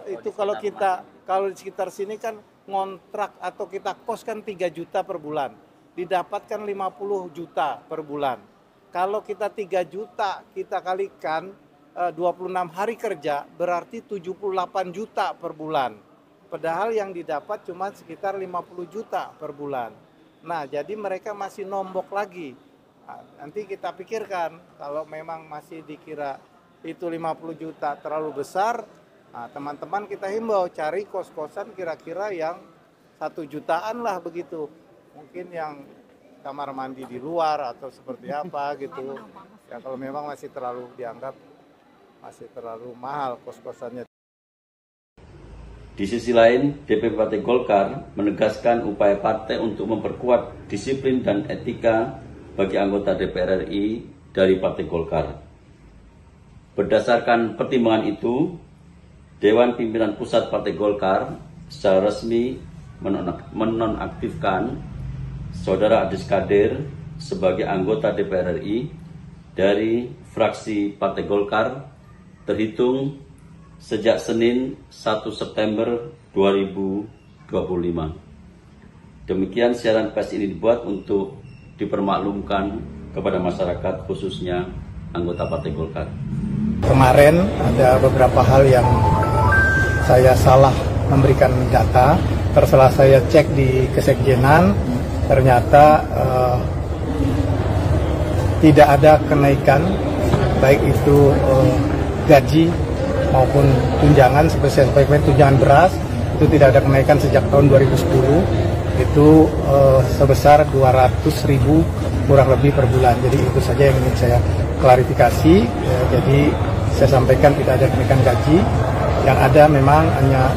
Itu kalau di sekitar sini kan ngontrak atau kita kos kan 3 juta per bulan, didapatkan 50 juta per bulan. Kalau kita 3 juta kita kalikan 26 hari kerja berarti 78 juta per bulan. Padahal yang didapat cuma sekitar 50 juta per bulan. Nah, jadi mereka masih nombok lagi. Nah, nanti kita pikirkan kalau memang masih dikira itu 50 juta terlalu besar, nah, teman-teman kita himbau cari kos-kosan kira-kira yang 1 jutaan lah begitu. Mungkin yang kamar mandi di luar atau seperti apa gitu. Ya kalau memang masih terlalu dianggap masih terlalu mahal kos-kosannya. Di sisi lain, DPP Partai Golkar menegaskan upaya partai untuk memperkuat disiplin dan etika bagi anggota DPR RI dari Partai Golkar. Berdasarkan pertimbangan itu, Dewan Pimpinan Pusat Partai Golkar secara resmi menonaktifkan Saudara Adis Kadir sebagai anggota DPR RI dari fraksi Partai Golkar terhitung sejak Senin 1 September 2025. Demikian siaran pers ini dibuat untuk dipermaklumkan kepada masyarakat khususnya anggota Partai Golkar. Kemarin ada beberapa hal yang saya salah memberikan data. Setelah saya cek di Kesekjenan, ternyata tidak ada kenaikan baik itu gaji maupun tunjangan. Seperti saya sampaikan, tunjangan beras itu tidak ada kenaikan sejak tahun 2010, itu sebesar 200.000 kurang lebih per bulan. Jadi itu saja yang ingin saya klarifikasi. Jadi saya sampaikan tidak ada kenaikan gaji, yang ada memang hanya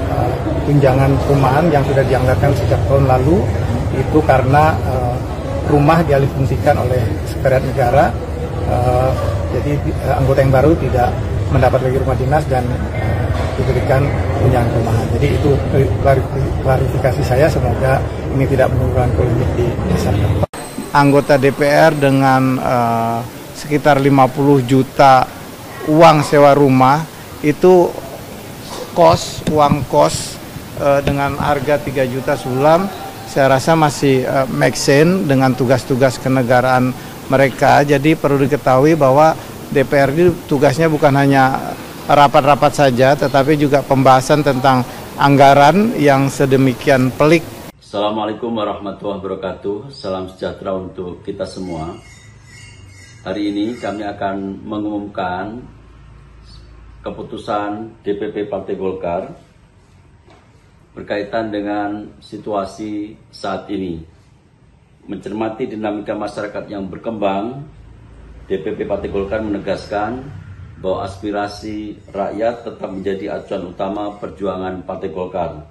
tunjangan perumahan yang sudah dianggarkan sejak tahun lalu, itu karena rumah dialihfungsikan oleh Sekretariat Negara. Jadi anggota yang baru tidak mendapat lagi rumah dinas dan diberikan tunjangan perumahan. Jadi itu klarifikasi saya, semoga ini tidak menimbulkan polemik di masyarakat. Anggota DPR dengan sekitar 50 juta uang sewa rumah, itu uang kos dengan harga 3 juta sebulan, saya rasa masih make sense dengan tugas-tugas kenegaraan mereka. Jadi perlu diketahui bahwa DPR ini tugasnya bukan hanya rapat-rapat saja, tetapi juga pembahasan tentang anggaran yang sedemikian pelik. Assalamualaikum warahmatullahi wabarakatuh. Salam sejahtera untuk kita semua. Hari ini kami akan mengumumkan keputusan DPP Partai Golkar berkaitan dengan situasi saat ini. Mencermati dinamika masyarakat yang berkembang, DPP Partai Golkar menegaskan bahwa aspirasi rakyat tetap menjadi acuan utama perjuangan Partai Golkar.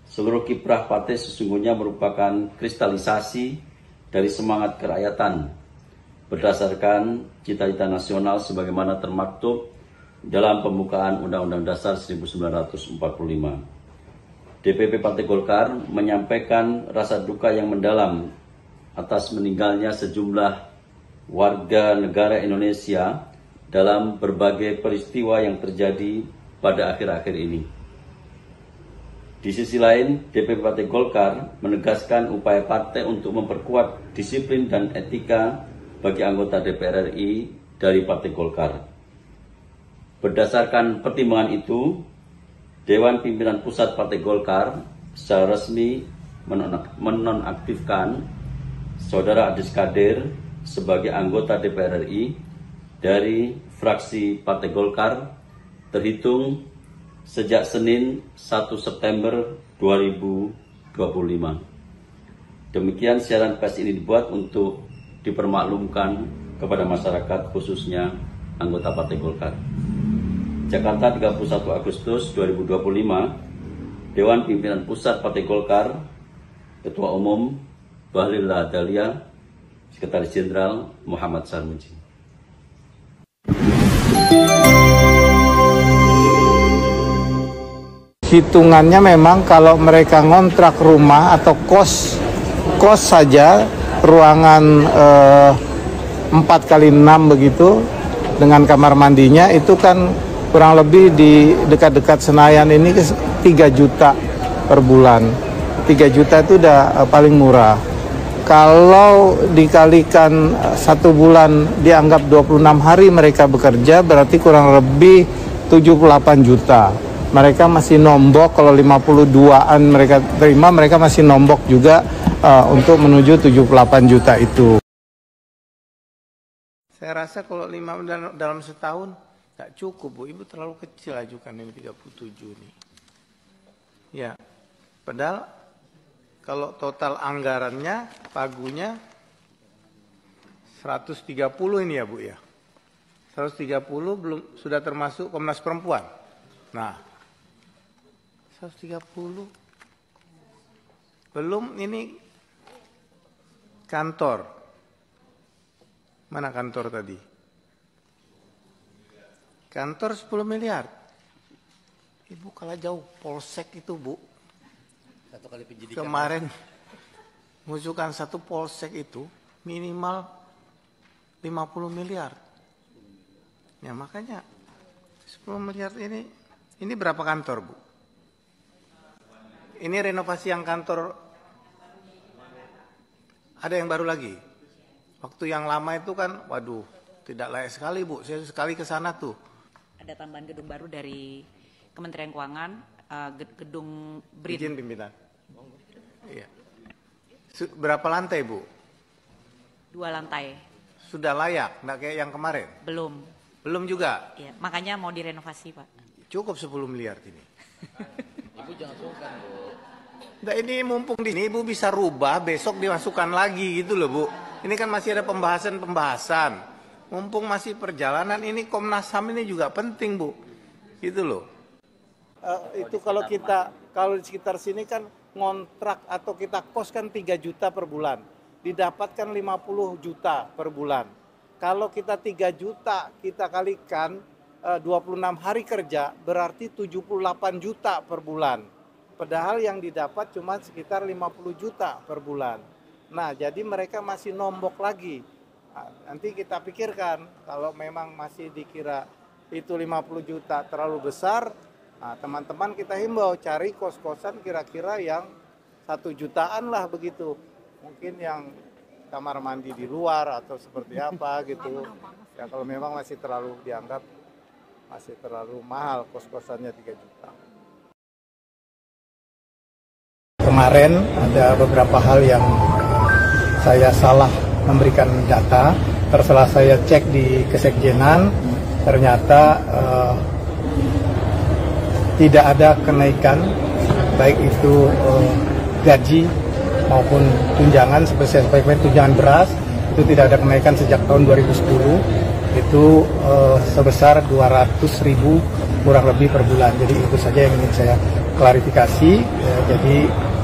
Seluruh kiprah partai sesungguhnya merupakan kristalisasi dari semangat kerakyatan berdasarkan cita-cita nasional sebagaimana termaktub dalam pembukaan Undang-Undang Dasar 1945. DPP Partai Golkar menyampaikan rasa duka yang mendalam atas meninggalnya sejumlah warga negara Indonesia dalam berbagai peristiwa yang terjadi pada akhir-akhir ini. Di sisi lain, DPP Partai Golkar menegaskan upaya partai untuk memperkuat disiplin dan etika bagi anggota DPR RI dari Partai Golkar. Berdasarkan pertimbangan itu, Dewan Pimpinan Pusat Partai Golkar secara resmi menonaktifkan Saudara Adis Kadir sebagai anggota DPR RI dari fraksi Partai Golkar terhitung sejak Senin 1 September 2025. Demikian siaran pers ini dibuat untuk dipermaklumkan kepada masyarakat khususnya anggota Partai Golkar. Jakarta, 31 Agustus 2025, Dewan Pimpinan Pusat Partai Golkar, Ketua Umum Bahlil Lahadalia, Sekretaris Jenderal Muhammad Sarmuji. Hitungannya memang kalau mereka ngontrak rumah atau kos saja, ruangan 4x6 begitu, dengan kamar mandinya itu kan kurang lebih di dekat-dekat Senayan ini 3 juta per bulan. 3 juta itu udah paling murah. Kalau dikalikan 1 bulan dianggap 26 hari mereka bekerja, berarti kurang lebih 78 juta. Mereka masih nombok, kalau 52-an mereka terima, mereka masih nombok juga untuk menuju 78 juta itu. Saya rasa kalau 5 dalam setahun tak cukup, Bu. Ibu terlalu kecil ajukan ini 37 nih. Ya, padahal kalau total anggarannya, pagunya 130 ini ya, Bu ya. 130 belum sudah termasuk Komnas Perempuan. Nah, 130 belum ini kantor. Mana kantor tadi? Kantor 10 miliar. Ibu kalah jauh, polsek itu, Bu. 1 kali penyidikan. Kemarin mengusulkan 1 polsek itu minimal 50 miliar. Ya makanya 10 miliar ini berapa kantor, Bu? Ini renovasi yang kantor, ada yang baru lagi. Waktu yang lama itu kan, waduh, tidak layak sekali, Bu. Saya sekali ke sana tuh. Ada tambahan gedung baru dari Kementerian Keuangan, gedung BRIN. Izin pimpinan. Iya. Berapa lantai, Bu? 2 lantai. Sudah layak, nggak kayak yang kemarin? Belum. Belum juga? Ya, makanya mau direnovasi, Pak. Cukup 10 miliar ini. Ibu jangan sungkan, Bu. Nah, ini mumpung di sini Ibu bisa rubah, besok dimasukkan lagi gitu loh, Bu. Ini kan masih ada pembahasan. Mumpung masih perjalanan, ini Komnas HAM ini juga penting, Bu. Gitu loh. Itu kalau di sekitar sini kan ngontrak atau kita kos kan 3 juta per bulan. Didapatkan 50 juta per bulan. Kalau kita 3 juta, kita kalikan 26 hari kerja, berarti 78 juta per bulan. Padahal yang didapat cuma sekitar 50 juta per bulan. Nah, jadi mereka masih nombok lagi. Nanti kita pikirkan, kalau memang masih dikira itu 50 juta terlalu besar, teman-teman kita himbau cari kos-kosan kira-kira yang 1 jutaan lah begitu. Mungkin yang kamar mandi di luar atau seperti apa gitu. Ya kalau memang masih terlalu dianggap masih terlalu mahal kos-kosannya 3 juta. Kemarin ada beberapa hal yang saya salah memberikan data. Setelah saya cek di Kesekjenan, ternyata tidak ada kenaikan, baik itu gaji maupun tunjangan, seperti tunjangan beras, itu tidak ada kenaikan sejak tahun 2010, itu sebesar 200.000 kurang lebih per bulan. Jadi itu saja yang ingin saya klarifikasi. Jadi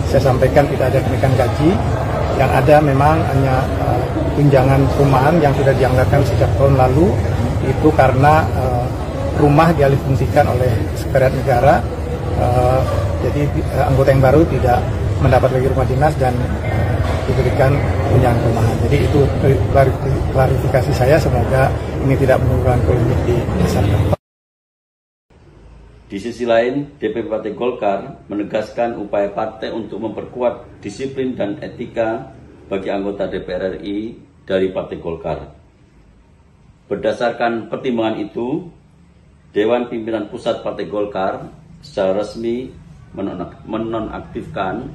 saya sampaikan tidak ada kenaikan gaji, yang ada memang hanya tunjangan perumahan yang sudah dianggarkan sejak tahun lalu, itu karena rumah dialihfungsikan oleh Sekretariat Negara, jadi anggota yang baru tidak mendapat lagi rumah dinas dan diberikan tunjangan perumahan. Jadi itu klarifikasi saya, semoga ini tidak menimbulkan polemik di masyarakat. Di sisi lain, DPP Partai Golkar menegaskan upaya partai untuk memperkuat disiplin dan etika bagi anggota DPR RI dari Partai Golkar. Berdasarkan pertimbangan itu, Dewan Pimpinan Pusat Partai Golkar secara resmi menonaktifkan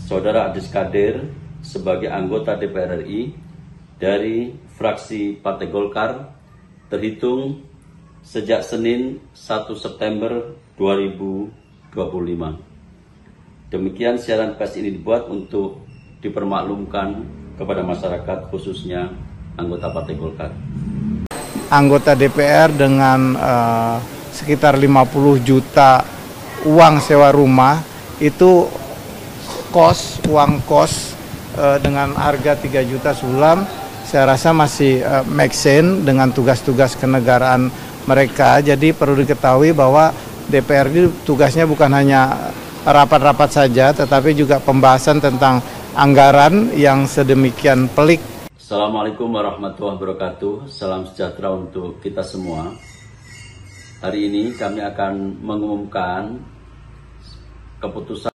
Saudara Adis Kadir sebagai anggota DPR RI dari fraksi Partai Golkar terhitung sejak Senin 1 September 2025. Demikian siaran pers ini dibuat untuk dipermaklumkan kepada masyarakat, khususnya anggota Partai Golkar. Anggota DPR dengan sekitar 50 juta uang sewa rumah, itu uang kos dengan harga 3 juta sulam, saya rasa masih make sense dengan tugas-tugas kenegaraan mereka. Jadi perlu diketahui bahwa DPR ini tugasnya bukan hanya rapat-rapat saja, tetapi juga pembahasan tentang anggaran yang sedemikian pelik. Assalamualaikum warahmatullahi wabarakatuh. Salam sejahtera untuk kita semua. hari ini kami akan mengumumkan keputusan